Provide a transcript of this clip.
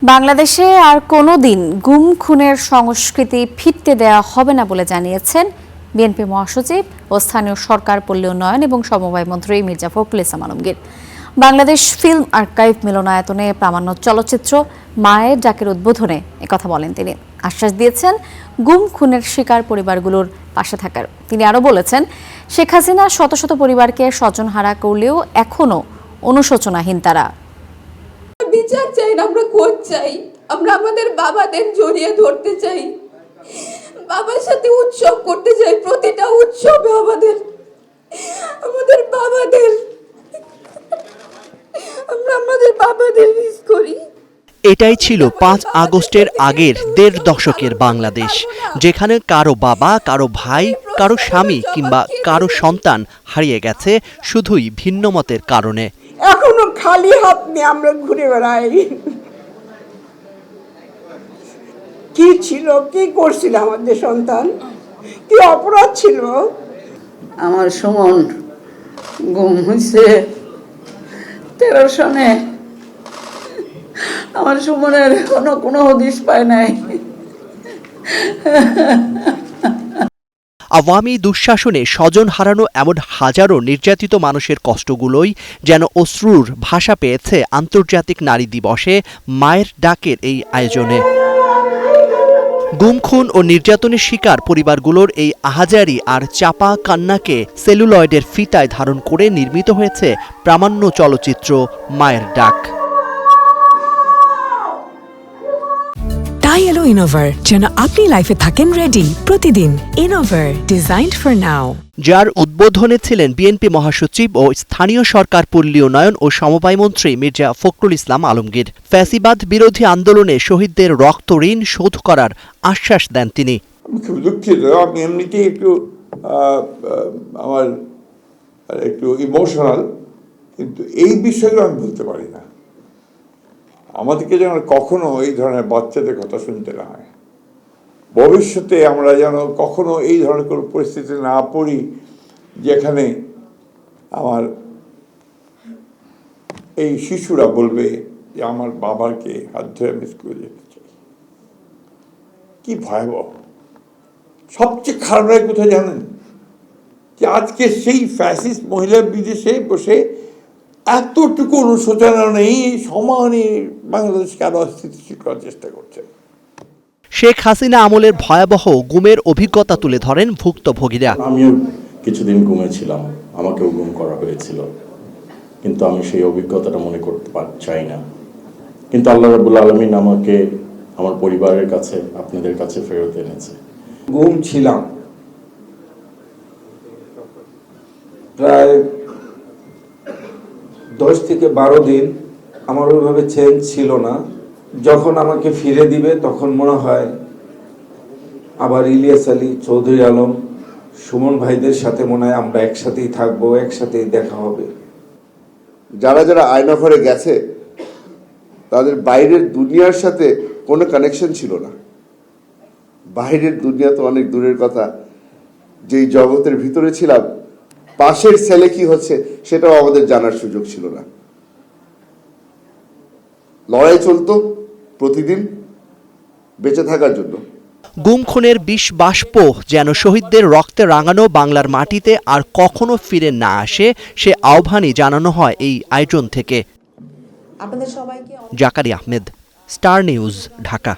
বাংলাদেশে আর কোনোদিন গুম খুনের সংস্কৃতি ফিরতে দেওয়া হবে না বলে জানিয়েছেন বিএনপি মহাসচিব ও স্থানীয় সরকার পল্লী উন্নয়ন এবং সমবায় মন্ত্রী মির্জা ফখরুল ইসলাম আলমগীর। বাংলাদেশ ফিল্ম আর্কাইভ মিলনায়তনে প্রামাণ্য চলচ্চিত্র মায়ের ডাকের উদ্বোধনে একথা বলেন তিনি। আশ্বাস দিয়েছেন গুম খুনের শিকার পরিবারগুলোর পাশে থাকার। তিনি আরও বলেছেন, শেখ হাসিনা শত শত পরিবারকে স্বজনহারা করলেও এখনও অনুশোচনাহীন তারা। বিচার চাই না, আমরা কোর্ট চাই, আমরা আমাদের বাবাদের জড়িয়ে ধরতে চাই, বাবার সাথে উৎসব করতে চাই। প্রতিটা উৎসবে আমাদের বাবাদের আমরা আমাদের বাবাদের মিস করি। এটাই ছিল ৫ আগস্টের আগের ১.৫ দশকের বাংলাদেশ, যেখানে কারো বাবা, কারো ভাই, কারো স্বামী কিংবা কারো সন্তান হারিয়ে গেছে শুধুই ভিন্ন মতের কারণে। এখনো খালি হাত নিয়ে আমরা ঘুরে বেড়াই। কি ছিল, কি করছিল আমাদের সন্তান, কি অপরাধ ছিল? আমার সুমন গুম হয়েছে 13 সনে। আমার সুমনের কোনো হদিশ পায় নাই। আওয়ামী দুঃশাসনে স্বজন হারানো এমন হাজারো নির্যাতিত মানুষের কষ্টগুলোই যেন অশ্রুর ভাষা পেয়েছে আন্তর্জাতিক নারী দিবসে মায়ের ডাকের এই আয়োজনে। গুম খুন ও নির্যাতনের শিকার পরিবারগুলোর এই আহাজারি আর চাপা কান্নাকে সেলুলয়েডের ফিতায় ধারণ করে নির্মিত হয়েছে প্রামাণ্য চলচ্চিত্র মায়ের ডাক। তাই এলো ইনোভার, যেন আপনি লাইফে থাকেন রেডি প্রতিদিন। Innova, designed for now. যার উদ্বোধনে ছিলেন বিএনপি মহাসচিব ও স্থানীয় সরকার পল্লী উন্নয়ন ও সমবায় মন্ত্রী মির্জা ফখরুল ইসলাম আলমগীর। ফ্যাসিবাদ বিরোধী আন্দোলনে শহীদদের রক্ত ঋণ শোধ করার আশ্বাস দেন তিনি। আমি খুব দুঃখিত, আমি এমনিতেই আমার একটু ইমোশনাল, কিন্তু এই বিষয়গুলো আমি বলতে পারি না। আমাদেরকে যেন কখনো এই ধরনের বাচ্চাদের কথা শুনতে না হয়, ভবিষ্যতে আমরা যেন কখনো এই ধরনের কোনো পরিস্থিতি না পড়ি যেখানে আমার এই শিশুরা বলবে যে আমার বাবাকে হাত ধরে আমি স্কুলে যেতে চাই। কি ভয়াবহ! সবচেয়ে খারাপ লাগে কোথায় জানেন? যে আজকে সেই ফ্যাসিস্ট মহিলা বিদেশে বসে এতটুকু অনুশোচনা নেই, সমানে বাংলাদেশকে আরো অস্থিতিশীল করার চেষ্টা করছে। শেখ হাসিনা আমলের ভয়াবহ গুমের অভিজ্ঞতা তুলে ধরেন ভুক্তভোগীরা। আমিও কিছুদিন গুমে ছিলাম, আমাকেও গুম করা হয়েছিল, কিন্তু আমি সেই অভিজ্ঞতাটা মনে করতে চাই না। কিন্তু আল্লাহ রাব্বুল আলামিন আমাকে আমার পরিবারের কাছে, আপনাদের কাছে ফেরত এনেছে। গুম ছিলাম প্রায় 10 থেকে 12 দিন, আমার ওইভাবে চেঞ্জ ছিল না। যখন আমাকে ফিরে দিবে তখন মনে হয় আবার ইলিয়াস আলী, চৌধুরী আলম, সুমন ভাইদের সাথে মনে হয় আমরা একসাথেই থাকবো, একসাথেই দেখা হবে। যারা যারা আয়নাঘরে গেছে তাদের বাইরের দুনিয়ার সাথে কোনো কানেকশন ছিল না। বাইরের দুনিয়া তো অনেক দূরের কথা, যেই জগতের ভিতরে ছিলাম পাশের ছেলে কি হচ্ছে সেটাও আমাদের জানার সুযোগ ছিল না। লড়াই চলতো প্রতিদিন বেঁচে থাকার জন্য। গুম খুনের বিষ বাষ্প যেন শহীদদের রক্তে রাঙানো বাংলার মাটিতে আর কখনো ফিরে না আসে, সে আহ্বানই জানানো হয় এই আয়োজন থেকে। Zakaria Ahmed, star news, Dhaka.